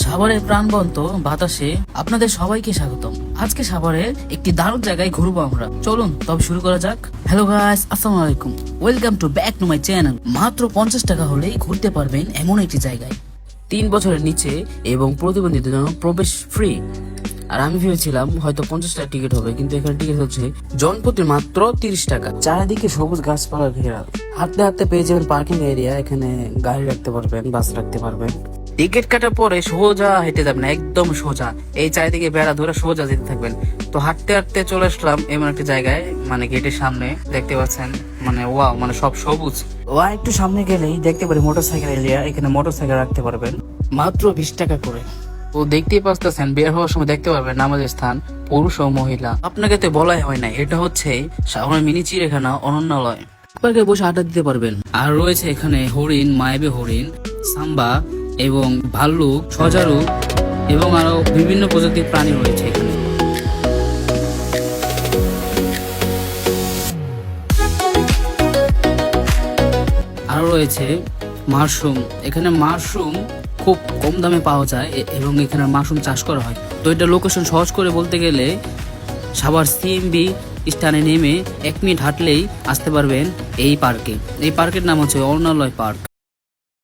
সাভারের প্রাণবন্ত বাতাসে আপনাদের সবাইকে স্বাগতম। আজকে সাভারের একটি দারুণ জায়গায় ঘুরবো আমরা। চলুন তবে শুরু করা যাক। হ্যালো গাইস, আসসালামু আলাইকুম, welcome to back to my channel. মাত্র 50 টাকা হলেই ঘুরতে পারবেন এমন একটি জায়গায়, 3 বছরের নিচে এবং প্রতিবন্ধীদের জন্য প্রবেশ ফ্রি। আর আমি ভেবেছিলাম হয়তো 50 টাকা টিকিট হবে, কিন্তু এখানে টিকিট হচ্ছে জনপ্রতি মাত্র 30 টাকা। চারিদিকে সবুজ গাছপালা ঘেরা, হাঁটতে হাঁটতে পেয়ে যাবেন পার্কিং এরিয়া। এখানে গাড়ি রাখতে পারবেন, বাস রাখতে পারবেন। টিকিট কাটার পরে সোজা হেঁটে যাবেন, একদম সোজা। এই চারিদিকে বেড়া ধরে সোজা যেতে থাকবেন। তো হাঁটতে হাঁটতে চলে আসলাম এমন একটা জায়গায়, মানে গেটের সামনে দেখতে পাচ্ছেন, মানে ওয়াও, মানে সব সবুজ। একটু সামনে গেলেই দেখতে পারি মোটরসাইকেল এরিয়া। এখানে মোটরসাইকেল রাখতে পারবেন মাত্র 20 টাকা করে। তো দেখতেই পাচ্ছেন, বের হওয়ার সময় দেখতে পারবেন নামাজের স্থান পুরুষ ও মহিলা। আপনাকে তো বলাই হয় না, এটা হচ্ছে সাভার মিনি চিড়িয়াখানা অনন্যালয়। পার্কে বসে আড্ডা দিতে পারবেন। আর রয়েছে এখানে হরিণ, মায়াবী হরিণ, সাম্বা এবং ভাল্লুক, সজারু এবং আরো বিভিন্ন প্রজাতির প্রাণী রয়েছে এখানে। আরো রয়েছে মাশরুম। এখানে মাশরুম খুব কম দামে পাওয়া যায় এবং এখানে মাশরুম চাষ করা হয়। তো এটা লোকেশন সহজ করে বলতে গেলে সাভার সিএমবি স্থানে নেমে 1 মিনিট হাঁটলেই আসতে পারবেন এই পার্কে। এই পার্কের নাম হচ্ছে অরণ্যালয় পার্ক।